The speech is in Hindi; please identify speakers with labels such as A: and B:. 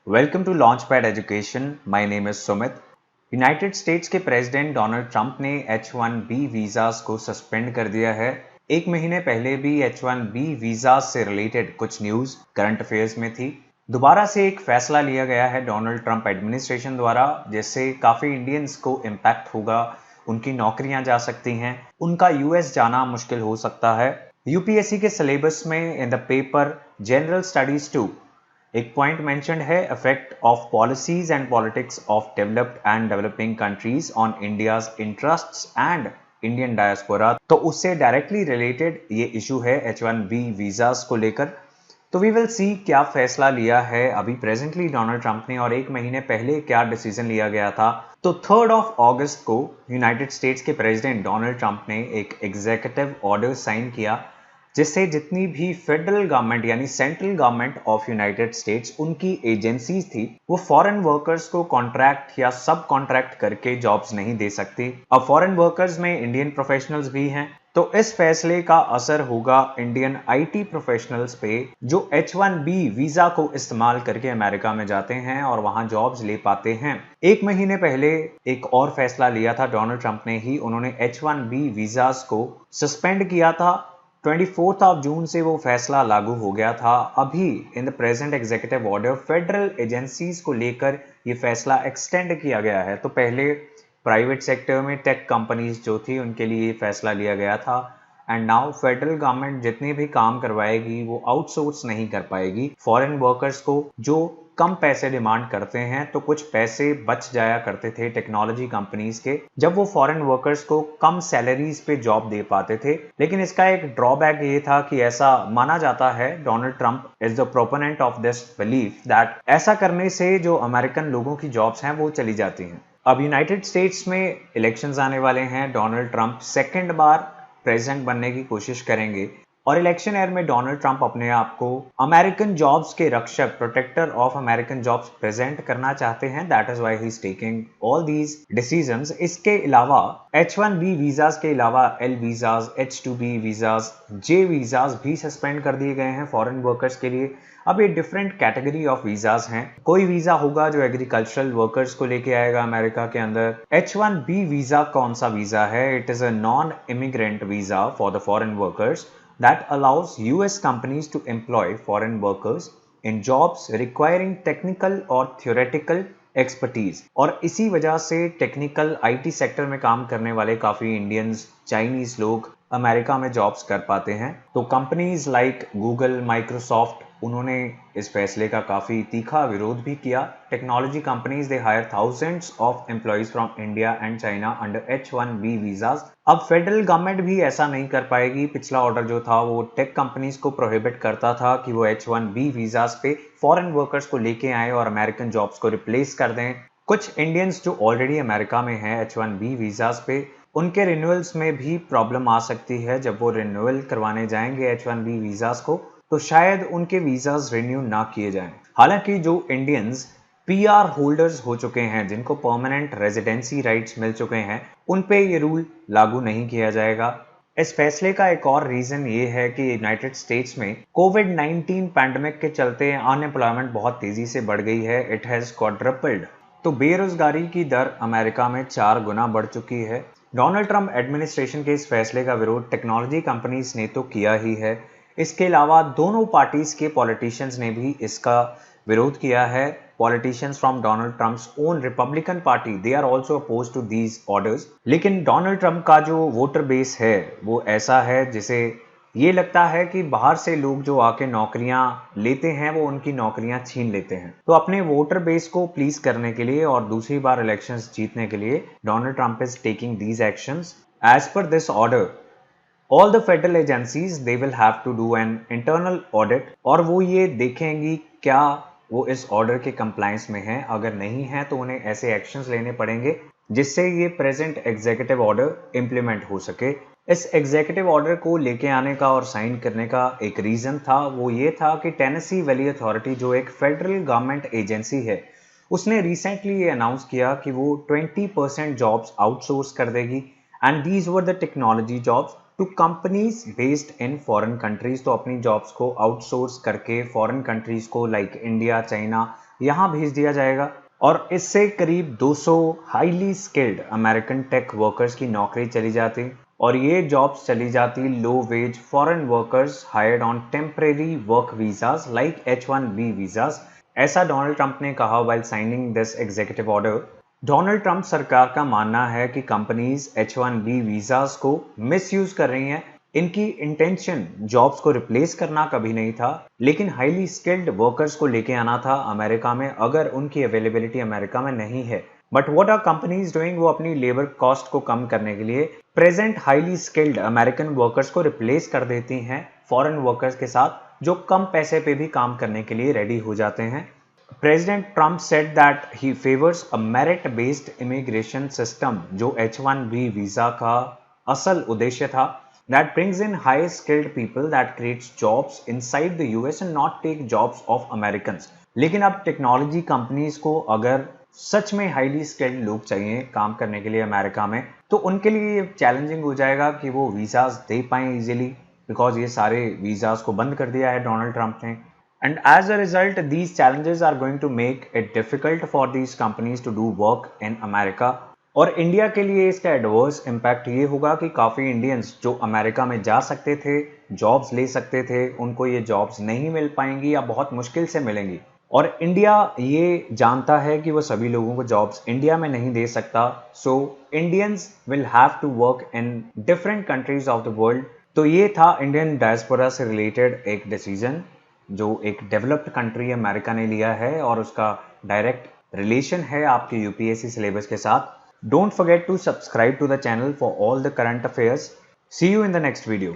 A: Welcome to launchpad education. My name is Sumit. United States के प्रेसिडेंट डोनाल्ड ट्रंप ने H1B वीज़ास को सस्पेंड कर दिया है। एक महीने पहले भी H1B वीज़ास से रिलेटेड कुछ न्यूज़ करंट अफेयर्स में थी। दोबारा से एक फैसला लिया गया है डोनाल्ड ट्रंप एडमिनिस्ट्रेशन द्वारा, जिससे काफ़ी इंडियंस को इम्पैक्ट होगा। उनकी नौकरियां जा सकती हैं, उनका यूएस जाना मुश्किल हो सकता है। यूपीएससी के सिलेबस में in the paper general studies 2 एक पॉइंट मेंशन्ड है, effect of policies and politics of developed and developing countries on India's interests and Indian diaspora. तो उससे डायरेक्टली रिलेटेड ये इशू है H1B वीजास को लेकर। तो वी विल सी क्या फैसला लिया है अभी प्रेजेंटली डोनाल्ड ट्रंप ने और एक महीने पहले क्या डिसीजन लिया गया था। तो 3 अगस्त को यूनाइटेड स्टेट्स के प्रेसिडेंट डोनाल्ड ट्रंप ने एक एग्जीक्यूटिव ऑर्डर साइन किया, जिससे जितनी भी फेडरल गवर्नमेंट यानी central government of United states उनकी एजेंसीज थी, वो फॉरेन वर्कर्स को कॉन्ट्रैक्ट या सब कॉन्ट्रैक्ट करके जॉब्स नहीं दे सकती। अब फॉरेन वर्कर्स में इंडियन प्रोफेशनल्स भी हैं, तो इस फैसले का असर होगा इंडियन आईटी प्रोफेशनल्स पे, जो H1B वीजा को इस्तेमाल करके अमेरिका में जाते हैं और वहां जॉब्स ले पाते हैं। एक महीने पहले एक और फैसला लिया था डोनाल्ड ट्रंप ने ही, उन्होंने H1B वीजास को सस्पेंड किया था। 24 जून से वो फैसला लागू हो गया था। अभी in the present executive order federal agencies को लेकर ये फैसला एक्सटेंड किया गया है। तो पहले प्राइवेट सेक्टर में टेक कंपनीज जो थी उनके लिए ये फैसला लिया गया था, एंड नाउ फेडरल गवर्नमेंट जितने भी काम करवाएगी वो आउटसोर्स नहीं कर पाएगी फॉरेन वर्कर्स को, जो कम पैसे डिमांड करते हैं। तो कुछ पैसे बच जाया करते थे टेक्नोलॉजी कंपनीज के, जब वो फॉरेन वर्कर्स को कम सैलरीज पे जॉब दे पाते थे। लेकिन इसका एक ड्रॉबैक ये था कि ऐसा माना जाता है, Donald Trump is the proponent of this belief that ऐसा करने से जो अमेरिकन लोगों की जॉब्स हैं वो चली जाती हैं। अब यूनाइटेड स्टेट्स में इलेक्शंस आने वाले हैं, डोनाल्ड ट्रंप सेकेंड बार प्रेसिडेंट बनने की कोशिश करेंगे और इलेक्शन ईयर में डोनाल्ड ट्रंप अपने आप को अमेरिकन जॉब्स के रक्षक, protector of American jobs present करना चाहते हैं। That is why he is taking all these decisions. इसके अलावा H1B वीजास के अलावा L visas, H2B visas, J visas भी सस्पेंड कर दिए गए हैं फॉरेन वर्कर्स के लिए। अब ये डिफरेंट कैटेगरी ऑफ वीजास हैं। कोई वीजा होगा जो एग्रीकल्चरल वर्कर्स को लेके आएगा अमेरिका के अंदर। H1B वीजा कौन सा वीजा है? It is a non immigrant visa for the foreign workers that allows US companies to employ foreign workers in jobs requiring technical or theoretical expertise। और इसी वजह से टेक्निकल IT सेक्टर में काम करने वाले काफी इंडियंस, चाइनीज लोग अमेरिका में जॉब्स कर पाते हैं। तो कंपनीज लाइक गूगल, माइक्रोसॉफ्ट, उन्होंने इस फैसले का काफी तीखा विरोध भी किया। Technology companies they hire thousands of employees from India and China under H1B visas. अब फेडरल गवर्नमेंट भी ऐसा नहीं कर पाएगी। पिछला ऑर्डर जो था वो टेक कंपनीज को प्रोहिबिट करता था कि वो H1B वीजास पे फॉरेन वर्कर्स को लेके आए और अमेरिकन जॉब्स को रिप्लेस कर दें। कुछ इंडियंस जो ऑलरेडी अमेरिका में हैं H1B वीजास पे, उनके रिन्यूअल्स में भी प्रॉब्लम आ सकती है। जब वो रिन्यूअल करवाने जाएंगे H1B वीजास को, तो शायद उनके वीजास रिन्यू ना किए जाएं। हालांकि जो इंडियंस PR होल्डर्स हो चुके हैं, जिनको परमानेंट रेजिडेंसी राइट्स मिल चुके हैं, उन पे ये रूल लागू नहीं किया जाएगा। इस फैसले का एक और रीजन ये है कि यूनाइटेड स्टेट्स में कोविड-19 पैंडेमिक के चलते अनएम्प्लॉयमेंट बहुत तेजी से बढ़ गई है। It has quadrupled. तो बेरोजगारी की दर अमेरिका में 4 गुना बढ़ चुकी है। डोनाल्ड ट्रंप एडमिनिस्ट्रेशन के इस फैसले का विरोध टेक्नोलॉजी कंपनीज ने तो किया ही है, इसके अलावा दोनों पार्टीज के पॉलिटिशियंस ने भी इसका विरोध किया है। Politicians from Donald Trump's own Republican party, they are also opposed to these orders. लेकिन डोनाल्ड ट्रंप का जो वोटर बेस है वो ऐसा है जिसे ये लगता है कि बाहर से लोग जो आके नौकरियां लेते हैं वो उनकी नौकरियां छीन लेते हैं। तो अपने वोटर बेस को प्लीज करने के लिए और दूसरी बार इलेक्शंस जीतने के लिए Donald Trump is taking these actions. As per this order, all the federal agencies they will have to do an internal audit, और वो ये देखेंगी क्या वो इस ऑर्डर के कंप्लायंस में हैं। अगर नहीं है तो उन्हें ऐसे एक्शंस लेने पड़ेंगे जिससे ये प्रेजेंट एग्जीक्यूटिव ऑर्डर इंप्लीमेंट हो सके। इस एग्जीक्यूटिव ऑर्डर को लेके आने का और साइन करने का एक रीजन था, वो ये था कि टेनेसी वैली अथॉरिटी जो एक फेडरल गवर्नमेंट एजेंसी है, उसने रिसेंटली ये अनाउंस किया कि वो 20% जॉब्स आउटसोर्स कर देगी, and these were the technology jobs to companies based in foreign countries. तो अपनी जॉब्स को आउटसोर्स करके फॉरेन कंट्रीज को लाइक इंडिया, चाइना यहाँ भेज दिया जाएगा और इससे करीब 200 highly skilled American tech workers की नौकरी चली जाती और ये जॉब्स चली जाती low wage foreign workers hired on temporary work visas like H1B visas. ऐसा डोनाल्ड ट्रंप ने कहा while signing this executive order. Donald Trump सरकार का मानना है कि कंपनीज H1B वीजास को मिसयूज कर रही हैं। इनकी इंटेंशन जॉब्स को रिप्लेस करना कभी नहीं था, लेकिन हाईली स्किल्ड वर्कर्स को लेके आना था अमेरिका में अगर उनकी अवेलेबिलिटी अमेरिका में नहीं है। But what are companies doing, वो अपनी लेबर कॉस्ट को कम करने के लिए present highly skilled American workers को रिप्लेस कर देती हैं फॉरेन वर्कर्स के साथ जो कम पैसे पे भी काम करने के लिए रेडी हो जाते हैं। President Trump said that he favors a merit-based immigration system जो H1B वीजा का असल उद्देश्य था, that brings in high-skilled people that creates jobs inside the US and not take jobs of Americans। लेकिन अब टेक्नोलॉजी कंपनीज को अगर सच में हाईली स्किल्ड लोग चाहिए काम करने के लिए अमेरिका में, तो उनके लिए ये चैलेंजिंग हो जाएगा कि वो वीजास दे पाएं इजीली, बिकॉज ये सारे वीजास को बंद कर दिया है डोनाल्ड ट्रंप ने। And as a result, these challenges are going to make it difficult for these companies to do work in America। और इंडिया के लिए इसका एडवर्स इम्पैक्ट ये होगा कि काफ़ी इंडियंस जो अमेरिका में जा सकते थे, जॉब्स ले सकते थे, उनको ये जॉब्स नहीं मिल पाएंगी या बहुत मुश्किल से मिलेंगी। और इंडिया ये जानता है कि वो सभी लोगों को जॉब्स इंडिया में नहीं दे सकता, so Indians will have to work in different countries of the world. तो ये था इंडियन डायस्पोरा से रिलेटेड एक डिसीजन जो एक डेवलप्ड कंट्री अमेरिका ने लिया है और उसका डायरेक्ट रिलेशन है आपके यूपीएससी सिलेबस के साथ। Don't forget to subscribe to the channel for all the current affairs. See you in the next video.